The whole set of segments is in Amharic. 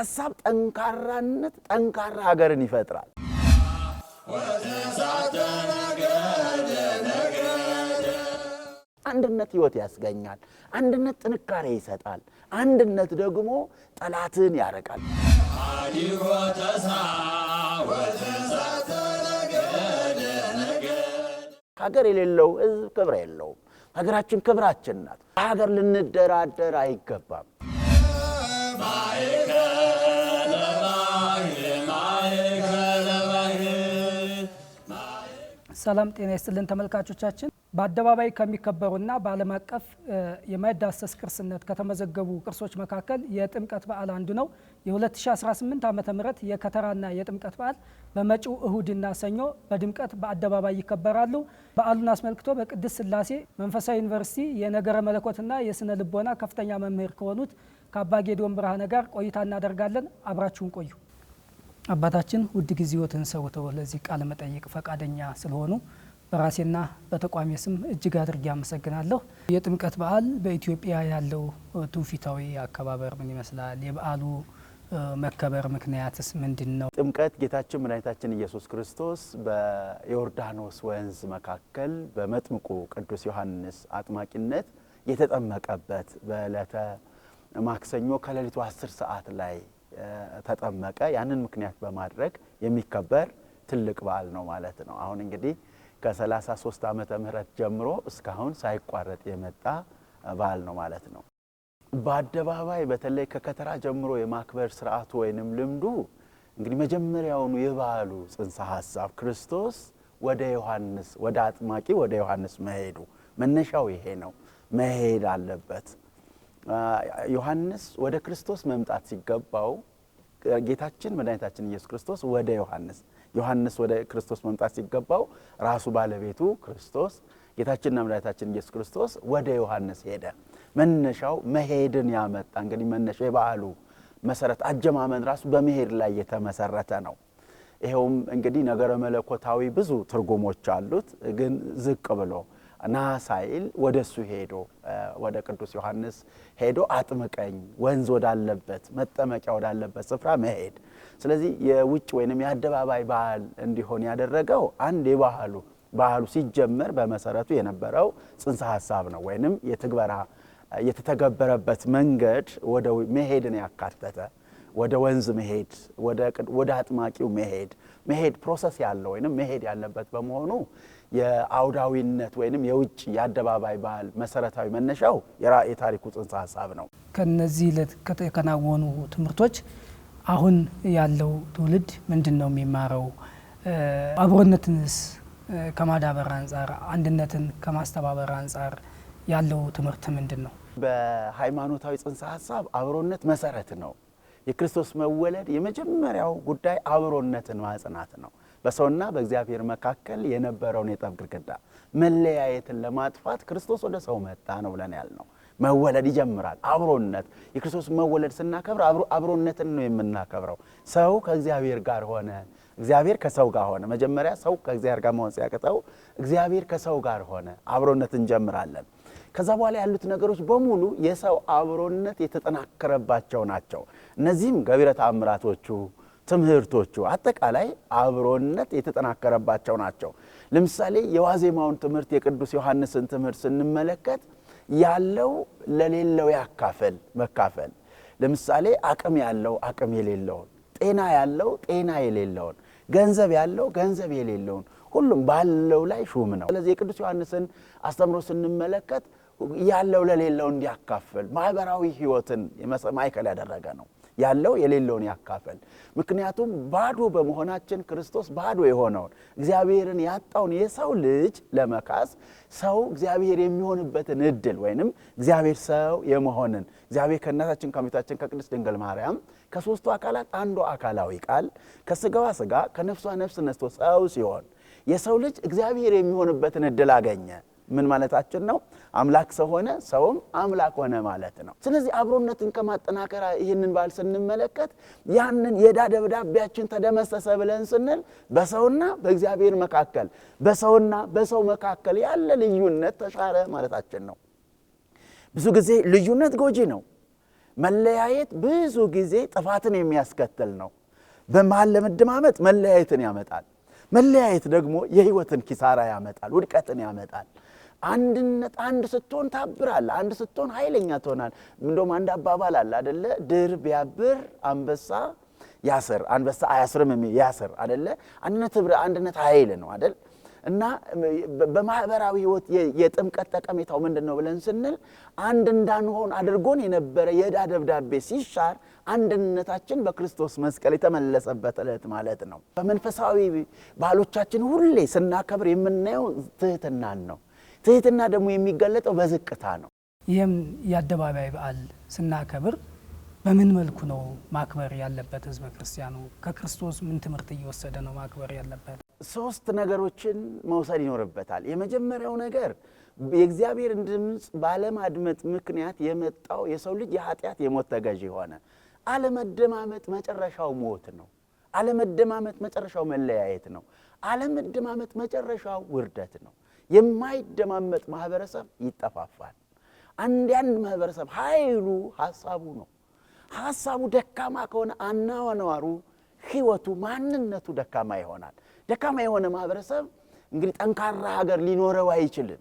የሐሳብ ጠንካራነት ጠንካራ ሀገርን ይፈጥራል። አንድነት ሕይወት ያስገኛል። አንድነት ጥንካሬ ይሰጣል። አንድነት ደግሞ ጠላትን ያረቃል። ሀገር የሌለው ሕዝብ ክብር የለውም። ሀገራችን ክብራችን ናት። ሀገር ልንደራደር አይገባም። ሰላም ጤና ይስጥልን ተመልካቾቻችን። በአደባባይ ከሚከበሩና በዓለም አቀፍ የማይዳሰስ ቅርስነት ከተመዘገቡ ቅርሶች መካከል የጥምቀት በዓል አንዱ ነው። የ2018 ዓ.ም የከተራና የጥምቀት በዓል በመጪው እሁድና ሰኞ በድምቀት በአደባባይ ይከበራሉ። በዓሉን አስመልክቶ በቅድስት ሥላሴ መንፈሳዊ ዩኒቨርሲቲ የነገረ መለኮትና የስነ ልቦና ከፍተኛ መምህር ከሆኑት ከአባ ጌዲዮን ብርሃነ ጋር ቆይታ እናደርጋለን። አብራችሁን ቆዩ። አባታችን ውድ ጊዜዎትን ሰውተው ለዚህ ቃለ መጠይቅ ፈቃደኛ ስለሆኑ በራሴና በተቋሚ ስም እጅግ አድርጌ አመሰግናለሁ። የጥምቀት በዓል በኢትዮጵያ ያለው ትውፊታዊ አከባበር ምን ይመስላል? የበዓሉ መከበር ምክንያትስ ምንድነው? ጥምቀት ጌታችን መድኃኒታችን ኢየሱስ ክርስቶስ በዮርዳኖስ ወንዝ መካከል በመጥምቁ ቅዱስ ዮሐንስ አጥማቂነት የተጠመቀበት በዕለተ ማክሰኞ ከሌሊቱ 10 ሰዓት ላይ ተጠመቀ። ያንን ምክንያት በማድረግ የሚከበር ትልቅ በዓል ነው ማለት ነው። አሁን እንግዲህ ከ33 ዓመተ ምህረት ጀምሮ እስካሁን ሳይቋረጥ የመጣ በዓል ነው ማለት ነው። በአደባባይ በተለይ ከከተራ ጀምሮ የማክበር ስርዓቱ ወይንም ልምዱ እንግዲህ መጀመሪያውኑ የበዓሉ ጽንሰ ሐሳብ ክርስቶስ ወደ ዮሐንስ ወደ አጥማቂ ወደ ዮሐንስ መሄዱ መነሻው ይሄ ነው። መሄድ አለበት። ዮሐንስ ወደ ክርስቶስ መምጣት ሲገባው ጌታችን መድኃኒታችን ኢየሱስ ክርስቶስ ወደ ዮሐንስ ወደ ክርስቶስ መምጣት ሲገባው ራሱ ባለቤቱ ክርስቶስ ጌታችንና መድኃኒታችን ኢየሱስ ክርስቶስ ወደ ዮሐንስ ሄደ። መነሻው መሄድን ያመጣ እንግዲህ መነሻው የበዓሉ መሰረት አጀማመን ራሱ በመሄድ ላይ የተመሰረተ ነው። ይሄውም እንግዲህ ነገረ መለኮታዊ ብዙ ትርጉሞች አሉት። ግን ዝቅ ብሎ ናሳይል ወደሱ ሄዶ ወደ ቅዱስ ዮሐንስ ሄዶ አጥምቀኝ ወንዝ ወዳለበት መጠመቂያ ወዳለበት ስፍራ መሄድ። ስለዚህ የውጭ ወይንም የአደባባይ በዓል እንዲሆን ያደረገው አንድ በዓሉ ሲጀመር በመሰረቱ የነበረው ጽንሰ ሐሳብ ነው። ወይንም የትግበራ የተተገበረበት መንገድ ወደ መሄድን ያካተተ ወደ ወንዝ መሄድ ወደ አጥማቂው መሄድ ፕሮሰስ ያለው ወይንም መሄድ ያለበት በመሆኑ የአውዳዊነት ወይንም የውጭ የአደባባይ በዓል መሰረታዊ መነሻው የታሪኩ ጽንሰ ሐሳብ ነው። ከነዚህ ከተከናወኑ ትምህርቶች አሁን ያለው ትውልድ ምንድነው የሚማረው? አብሮነትንስ ከማዳበር አንፃር አንድነትን ከማስተባበር አንፃር ያለው ትምህርት ምንድነው? በሃይማኖታዊ ጽንሰ ሐሳብ አብሮነት መሰረት ነው። የክርስቶስ መወለድ የመጀመሪያው ጉዳይ አብሮነትን ማጽናት ነው። በሰውና በእግዚአብሔር መካከል የነበረውን የጠብ ግድግዳ መለያየትን ለማጥፋት ክርስቶስ ወደ ሰው መጣ ነው ብለን ያልነው። መወለድ ይጀምራል። አብሮነት የክርስቶስ መወለድ ስናከብር አብሮነትን ነው የምናከብረው። ሰው ከእግዚአብሔር ጋር ሆነ፣ እግዚአብሔር ከሰው ጋር ሆነ። መጀመሪያ ሰው ከእግዚአብሔር ጋር መሆን ሲያቅተው እግዚአብሔር ከሰው ጋር ሆነ። አብሮነት እንጀምራለን። ከዛ በኋላ ያሉት ነገሮች በሙሉ የሰው አብሮነት የተጠናከረባቸው ናቸው። እነዚህም ገቢረ ተአምራቶቹ፣ ትምህርቶቹ አጠቃላይ አብሮነት የተጠናከረባቸው ናቸው። ለምሳሌ የዋዜማውን ትምህርት የቅዱስ ዮሐንስን ትምህርት ስንመለከት ያለው ለሌለው መካፈል። ለምሳሌ አቅም ያለው አቅም የሌለውን፣ ጤና ያለው ጤና የሌለውን፣ ገንዘብ ያለው ገንዘብ የሌለውን ሁሉም ባለው ላይ ሹም ነው። ስለዚህ የቅዱስ ዮሐንስን አስተምሮ ስንመለከት ያለው ለሌለው እንዲያካፍል ማህበራዊ ህይወትን ማዕከል ያደረገ ነው። ያለው የሌለውን ያካፍል። ምክንያቱም ባዶ በመሆናችን ክርስቶስ ባዶ የሆነውን እግዚአብሔርን ያጣውን የሰው ልጅ ለመካስ ሰው እግዚአብሔር የሚሆንበትን እድል ወይንም እግዚአብሔር ሰው የመሆንን እግዚአብሔር ከእናታችን ከእመቤታችን ከቅድስት ድንግል ማርያም ከሶስቱ አካላት አንዱ አካላዊ ቃል ከስጋዋ ስጋ ከነፍሷ ነፍስ ነስቶ ሰው ሲሆን የሰው ልጅ እግዚአብሔር የሚሆንበትን እድል አገኘ። ምን ማለታችን ነው? አምላክ ሰው ሆነ፣ ሰውም አምላክ ሆነ ማለት ነው። ስለዚህ አብሮነትን ከማጠናከር ይህንን በዓል ስንመለከት ያንን የዕዳ ደብዳቤያችን ተደመሰሰ ብለን ስንል በሰውና በእግዚአብሔር መካከል በሰውና በሰው መካከል ያለ ልዩነት ተሻረ ማለታችን ነው። ብዙ ጊዜ ልዩነት ጎጂ ነው። መለያየት ብዙ ጊዜ ጥፋትን የሚያስከትል ነው። በመሃል ለመደማመጥ መለያየትን ያመጣል። መለያየት ደግሞ የህይወትን ኪሳራ ያመጣል፣ ውድቀትን ያመጣል። አንድነት አንድ ስትሆን ታብራለህ፣ አንድ ስትሆን ኃይለኛ ትሆናለህ። እንደውም አንድ አባባል አለ አይደለ? ድር ቢያብር አንበሳ ያስር፣ አንበሳ አያስርም ያስር አይደለ? አንድነት ኃይል ነው አይደል? እና በማህበራዊ ህይወት የጥምቀት ጠቀሜታው ምንድነው ብለን ስንል አንድ እንዳንሆን አድርጎን የነበረ የዕዳ ደብዳቤ ሲሻር አንድነታችን በክርስቶስ መስቀል የተመለሰበት ዕለት ማለት ነው። በመንፈሳዊ ባህሎቻችን ሁሌ ስናከብር የምናየው ትህትናን ነው። ትህትና ደግሞ የሚገለጠው በዝቅታ ነው። ይህም የአደባባይ በዓል ስናከብር በምን መልኩ ነው ማክበር ያለበት? ህዝበ ክርስቲያኑ ከክርስቶስ ምን ትምህርት እየወሰደ ነው ማክበር ያለበት? ሶስት ነገሮችን መውሰድ ይኖርበታል። የመጀመሪያው ነገር የእግዚአብሔርን ድምፅ ባለማድመጥ ምክንያት የመጣው የሰው ልጅ የኃጢአት የሞት ተገዥ ሆነ። አለመደማመጥ መጨረሻው ሞት ነው። አለመደማመጥ መጨረሻው መለያየት ነው። አለመደማመጥ መጨረሻው ውርደት ነው። የማይደማመጥ ማህበረሰብ ይጠፋፋል። አንድ ማህበረሰብ ኃይሉ ሐሳቡ ነው። ሐሳቡ ደካማ ከሆነ አናዋኗሩ፣ ህይወቱ፣ ማንነቱ ደካማ ይሆናል። ደካማ የሆነ ማህበረሰብ እንግዲህ ጠንካራ ሀገር ሊኖረው አይችልም።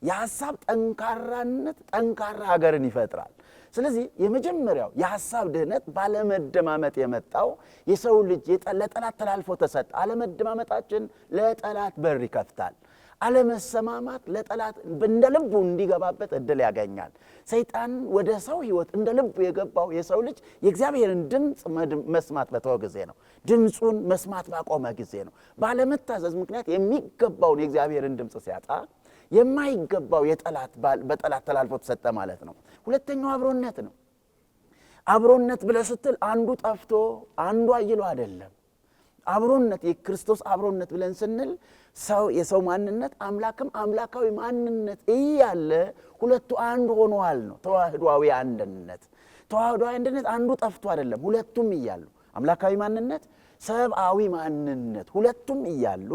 የሐሳብ ጠንካራነት ጠንካራ ሀገርን ይፈጥራል። ስለዚህ የመጀመሪያው የሐሳብ ድህነት ባለመደማመጥ የመጣው የሰው ልጅ ለጠላት ተላልፎ ተሰጠ። አለመደማመጣችን ለጠላት በር ይከፍታል። አለመሰማማት ለጠላት እንደ ልቡ እንዲገባበት እድል ያገኛል። ሰይጣን ወደ ሰው ህይወት እንደ ልቡ የገባው የሰው ልጅ የእግዚአብሔርን ድምፅ መስማት በተወ ጊዜ ነው። ድምፁን መስማት ባቆመ ጊዜ ነው። ባለመታዘዝ ምክንያት የሚገባውን የእግዚአብሔርን ድምፅ ሲያጣ የማይገባው በጠላት ተላልፎ ተሰጠ ማለት ነው። ሁለተኛው አብሮነት ነው። አብሮነት ብለህ ስትል አንዱ ጠፍቶ አንዱ አይሎ አይደለም። አብሮነት የክርስቶስ አብሮነት ብለን ስንል የሰው ማንነት አምላክም አምላካዊ ማንነት እያለ ሁለቱ አንድ ሆነዋል ነው። ተዋህዶአዊ አንድነት። ተዋህዶአዊ አንድነት አንዱ ጠፍቶ አይደለም፣ ሁለቱም እያሉ አምላካዊ ማንነት፣ ሰብአዊ ማንነት ሁለቱም እያሉ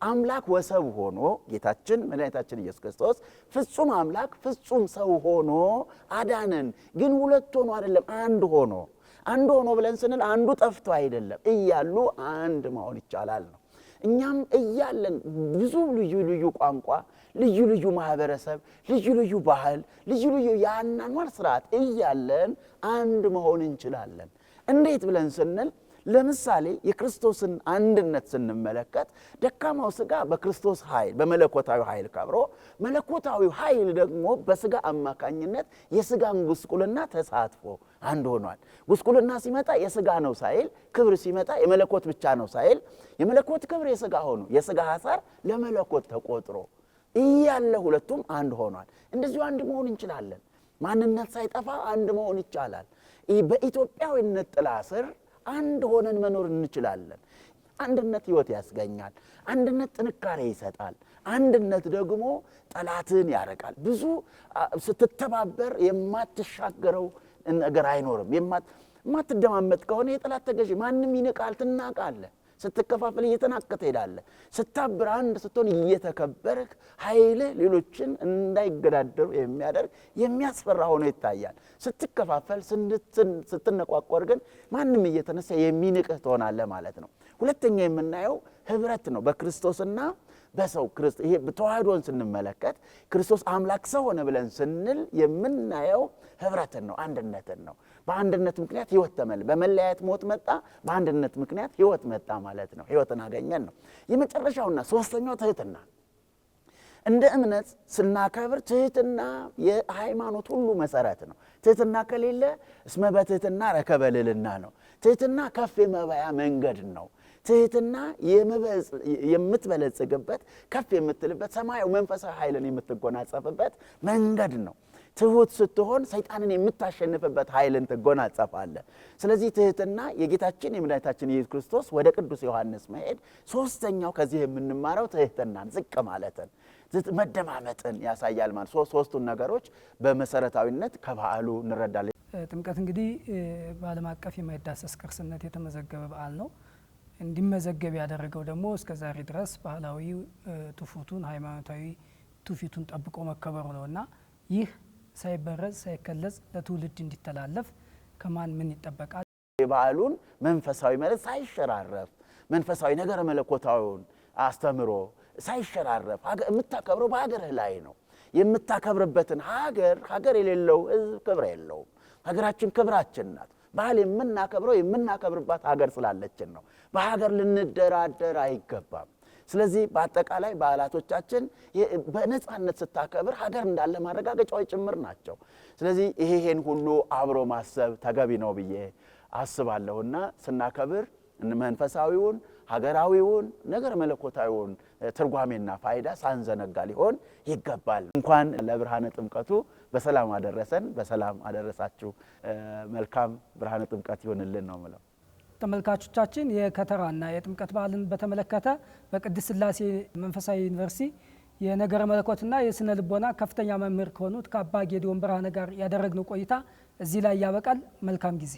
አምላክ ወሰብ ሆኖ ጌታችን መድኃኒታችን ኢየሱስ ክርስቶስ ፍጹም አምላክ ፍጹም ሰው ሆኖ አዳነን። ግን ሁለት ሆኖ አይደለም፣ አንድ ሆኖ ብለን ስንል አንዱ ጠፍቶ አይደለም፣ እያሉ አንድ መሆን ይቻላል ነው። እኛም እያለን ብዙ ልዩ ልዩ ቋንቋ፣ ልዩ ልዩ ማህበረሰብ፣ ልዩ ልዩ ባህል፣ ልዩ ልዩ የአኗኗር ስርዓት እያለን አንድ መሆን እንችላለን። እንዴት ብለን ስንል ለምሳሌ የክርስቶስን አንድነት ስንመለከት ደካማው ስጋ በክርስቶስ ኃይል በመለኮታዊ ኃይል ከብሮ መለኮታዊ ኃይል ደግሞ በስጋ አማካኝነት የስጋን ጉስቁልና ተሳትፎ አንድ ሆኗል። ጉስቁልና ሲመጣ የስጋ ነው ሳይል፣ ክብር ሲመጣ የመለኮት ብቻ ነው ሳይል፣ የመለኮት ክብር የስጋ ሆኖ የስጋ ሐሳር ለመለኮት ተቆጥሮ እያለ ሁለቱም አንድ ሆኗል። እንደዚሁ አንድ መሆን እንችላለን። ማንነት ሳይጠፋ አንድ መሆን ይቻላል። በኢትዮጵያዊነት ጥላ ስር አንድ ሆነን መኖር እንችላለን። አንድነት ህይወት ያስገኛል። አንድነት ጥንካሬ ይሰጣል። አንድነት ደግሞ ጠላትን ያረቃል። ብዙ ስትተባበር የማትሻገረው ነገር አይኖርም። የማትደማመጥ ከሆነ የጠላት ተገዢ ማንም ይንቃል፣ ትናቃለህ። ስትከፋፈል እየተናቀተ ሄዳለህ። ስታብር አንድ ስትሆን እየተከበርክ ኃይልህ ሌሎችን እንዳይገዳደሩ የሚያደርግ የሚያስፈራ ሆኖ ይታያል። ስትከፋፈል ስትነቋቆር ግን ማንም እየተነሳ የሚንቅህ ትሆናለህ ማለት ነው። ሁለተኛ የምናየው ህብረት ነው በክርስቶስና በሰው ይሄ ተዋህዶን ስንመለከት ክርስቶስ አምላክ ሰው ሆነ ብለን ስንል የምናየው ህብረትን ነው፣ አንድነትን ነው። በአንድነት ምክንያት ህይወት በመለያየት ሞት መጣ፣ በአንድነት ምክንያት ህይወት መጣ ማለት ነው። ህይወትን አገኘን ነው። የመጨረሻውና ሶስተኛው ትህትና። እንደ እምነት ስናከብር ትህትና የሃይማኖት ሁሉ መሰረት ነው። ትህትና ከሌለ እስመ በትህትና ረከበ ልዕልና ነው። ትህትና ከፍ የመባያ መንገድ ነው። ትህትና የምትበለጽግበት ከፍ የምትልበት ሰማያዊ መንፈሳዊ ኃይልን የምትጎናጸፍበት መንገድ ነው። ትሁት ስትሆን ሰይጣንን የምታሸንፍበት ኃይልን ትጎናጸፋለህ። ስለዚህ ትህትና የጌታችን የመድኃኒታችን ኢየሱስ ክርስቶስ ወደ ቅዱስ ዮሐንስ መሄድ ሶስተኛው ከዚህ የምንማረው ትህትናን፣ ዝቅ ማለትን፣ መደማመጥን ያሳያል ማለት ሶስቱን ነገሮች በመሰረታዊነት ከበዓሉ እንረዳለን። ጥምቀት እንግዲህ በዓለም አቀፍ የማይዳሰስ ቅርስነት የተመዘገበ በዓል ነው። እንዲመዘገብ ያደረገው ደግሞ እስከዛሬ ድረስ ባህላዊ ትውፊቱን ሃይማኖታዊ ትውፊቱን ጠብቆ መከበሩ ነውና ይህ ሳይበረዝ ሳይከለዝ ለትውልድ እንዲተላለፍ ከማን ምን ይጠበቃል? የበዓሉን መንፈሳዊ ማለት ሳይሸራረፍ መንፈሳዊ ነገር መለኮታዊውን አስተምሮ ሳይሸራረፍ የምታከብረው በሀገርህ ላይ ነው። የምታከብርበትን ሀገር የሌለው ሕዝብ ክብር የለውም። ሀገራችን ክብራችን ናት። በዓል የምናከብርባት ሀገር ስላለችን ነው። በሀገር ልንደራደር አይገባም። ስለዚህ በአጠቃላይ በዓላቶቻችን በነጻነት ስታከብር ሀገር እንዳለ ማረጋገጫዎች ጭምር ናቸው። ስለዚህ ይሄን ሁሉ አብሮ ማሰብ ተገቢ ነው ብዬ አስባለሁና ስናከብር መንፈሳዊውን ሀገራዊውን ነገር መለኮታዊውን ትርጓሜና ፋይዳ ሳንዘነጋ ሊሆን ይገባል። እንኳን ለብርሃነ ጥምቀቱ በሰላም አደረሰን፣ በሰላም አደረሳችሁ። መልካም ብርሃነ ጥምቀት ይሁንልን ነው የምለው። ተመልካቾቻችን የከተራና የጥምቀት በዓልን በተመለከተ በቅድስት ሥላሴ መንፈሳዊ ዩኒቨርሲቲ የነገረ መለኮትና የስነ ልቦና ከፍተኛ መምህር ከሆኑት ከአባ ጌዲዮን ብርሃነ ጋር ያደረግነው ቆይታ እዚህ ላይ ያበቃል። መልካም ጊዜ።